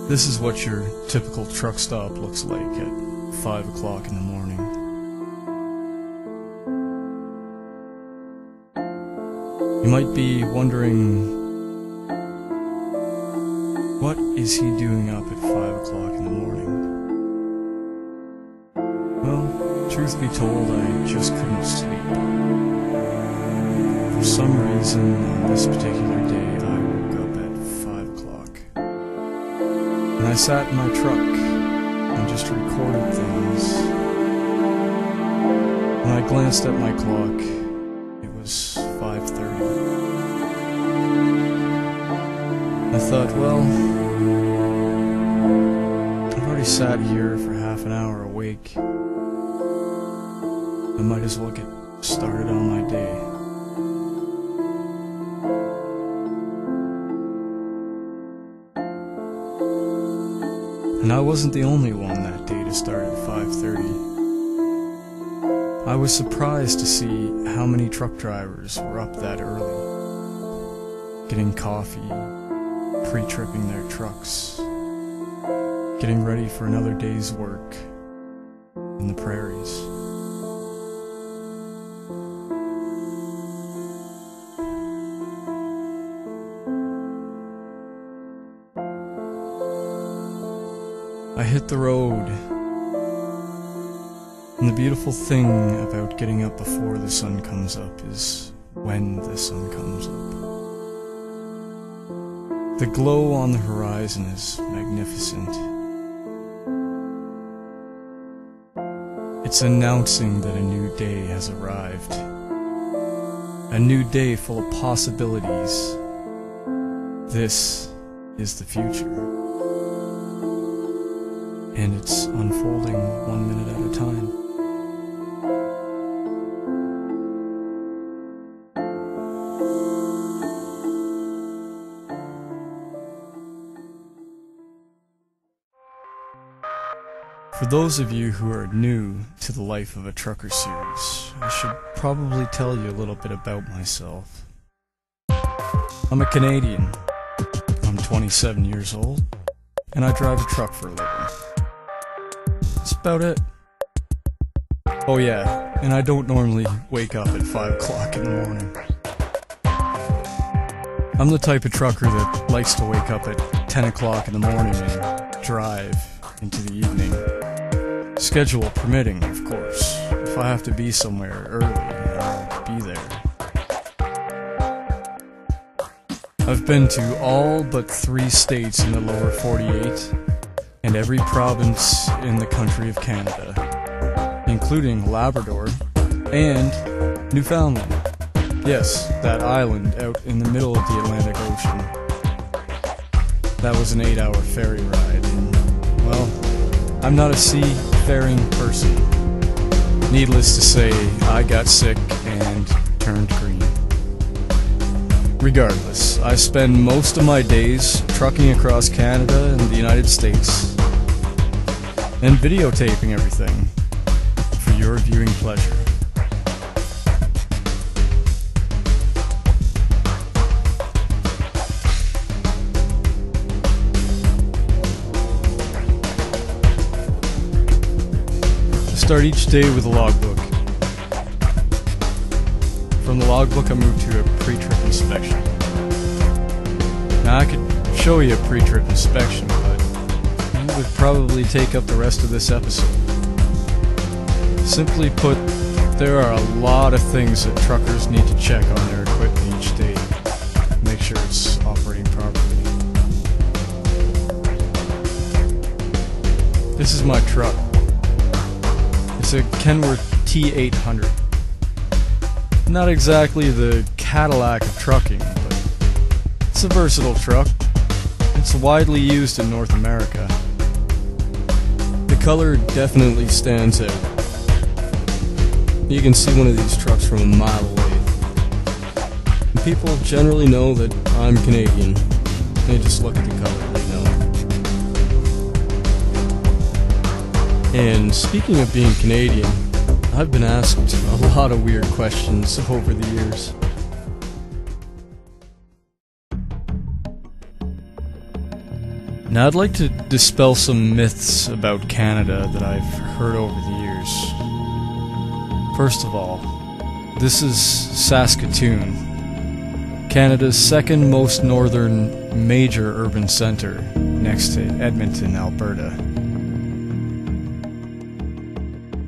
This is what your typical truck stop looks like at 5 o'clock in the morning. You might be wondering, what is he doing up at 5 o'clock in the morning? Well, truth be told, I just couldn't sleep. For some reason, on this particular day, I woke up at 5 o'clock. And I sat in my truck and just recorded things. When I glanced at my clock, it was 5:30. I thought, well, I've already sat here for half an hour awake. I might as well get started on my day. And I wasn't the only one that day to start at 5:30. I was surprised to see how many truck drivers were up that early, getting coffee, pre-tripping their trucks, getting ready for another day's work in the prairies. I hit the road, and the beautiful thing about getting up before the sun comes up is when the sun comes up. The glow on the horizon is magnificent. It's announcing that a new day has arrived. A new day full of possibilities. This is the future. And it's unfolding 1 minute at a time. For those of you who are new to the Life of a Trucker series, I should probably tell you a little bit about myself. I'm a Canadian. I'm 27 years old, and I drive a truck for a living. That's about it. Oh yeah, and I don't normally wake up at 5 o'clock in the morning. I'm the type of trucker that likes to wake up at 10 o'clock in the morning and drive into the evening. Schedule permitting, of course. If I have to be somewhere early, I'll be there. I've been to all but 3 states in the lower 48, and every province in the country of Canada, including Labrador and Newfoundland. Yes, that island out in the middle of the Atlantic Ocean. That was an 8-hour ferry ride, and, well, I'm not a seafaring person. Needless to say, I got sick and turned green. Regardless, I spend most of my days trucking across Canada and the United States and videotaping everything for your viewing pleasure. I start each day with a logbook. From the logbook I move to a pre-trip inspection. Now I could show you a pre-trip inspection, but it would probably take up the rest of this episode. Simply put, there are a lot of things that truckers need to check on their equipment each day to make sure it's operating properly. This is my truck. It's a Kenworth T800. Not exactly the Cadillac of trucking, but it's a versatile truck. It's widely used in North America. The color definitely stands out. You can see one of these trucks from a mile away. And people generally know that I'm Canadian. They just look at the color, they know. And speaking of being Canadian, I've been asked a lot of weird questions over the years. Now I'd like to dispel some myths about Canada that I've heard over the years. First of all, this is Saskatoon, Canada's second most northern major urban centre, next to Edmonton, Alberta.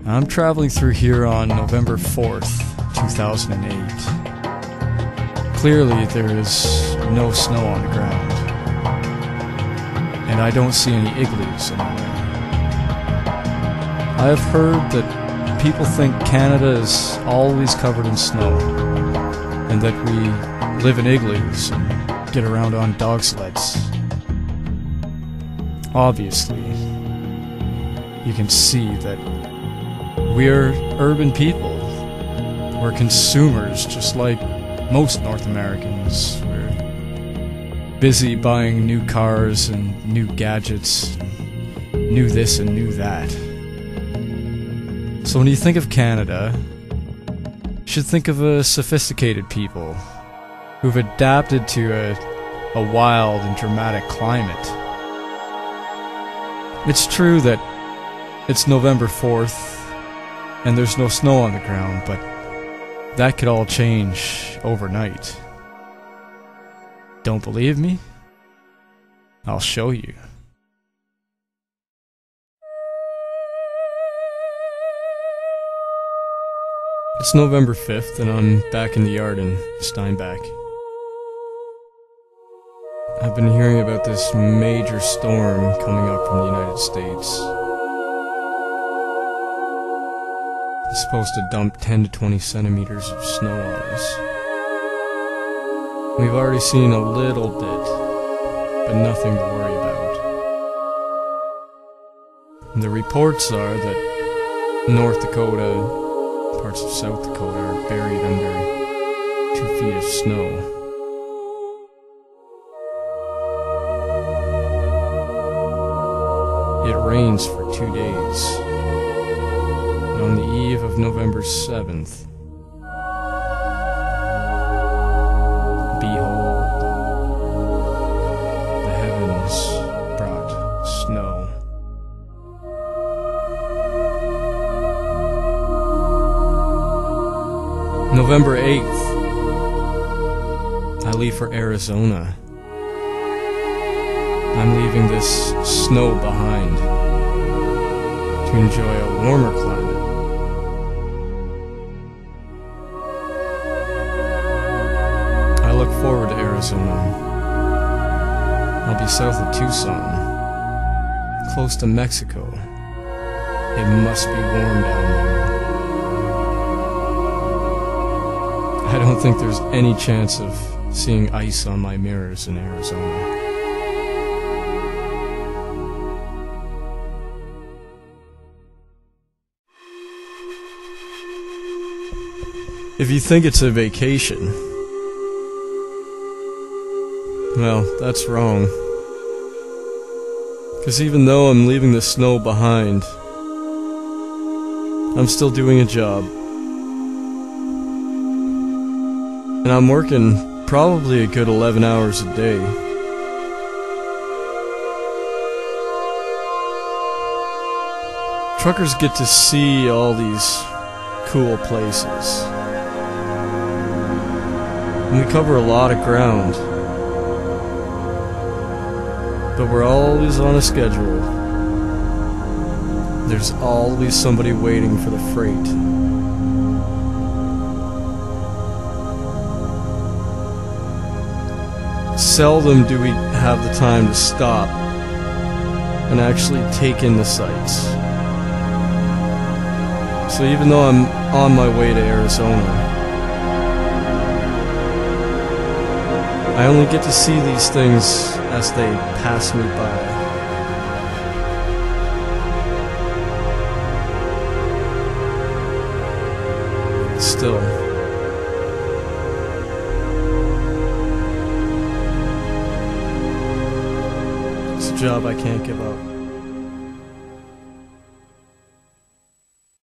I'm traveling through here on November 4th, 2008. Clearly there is no snow on the ground, and I don't see any igloos anywhere. I have heard that people think Canada is always covered in snow, and that we live in igloos and get around on dog sleds. Obviously, you can see that we're urban people. We're consumers, just like most North Americans. We're busy buying new cars and new gadgets, and new this and new that. So when you think of Canada, you should think of a sophisticated people who've adapted to a wild and dramatic climate. It's true that it's November 4th and there's no snow on the ground, but that could all change overnight. Don't believe me? I'll show you. It's November 5th and I'm back in the yard in Steinbach. I've been hearing about this major storm coming up from the United States. It's supposed to dump 10 to 20 centimeters of snow on us. We've already seen a little bit, but nothing to worry about. The reports are that North Dakota, parts of South Dakota are buried under 2 feet of snow. It rains for 2 days. And on the eve of November 7th, behold, the heavens brought snow. November 8th, I leave for Arizona. I'm leaving this snow behind to enjoy a warmer climate. I look forward to Arizona. I'll be south of Tucson, close to Mexico. It must be warm down there. I don't think there's any chance of seeing ice on my mirrors in Arizona. If you think it's a vacation, well, that's wrong. Because even though I'm leaving the snow behind, I'm still doing a job. And I'm working probably a good 11 hours a day. Truckers get to see all these cool places. And we cover a lot of ground. But we're always on a schedule. There's always somebody waiting for the freight. Seldom do we have the time to stop and actually take in the sights. So even though I'm on my way to Arizona, I only get to see these things as they pass me by. Still, it's a job I can't give up.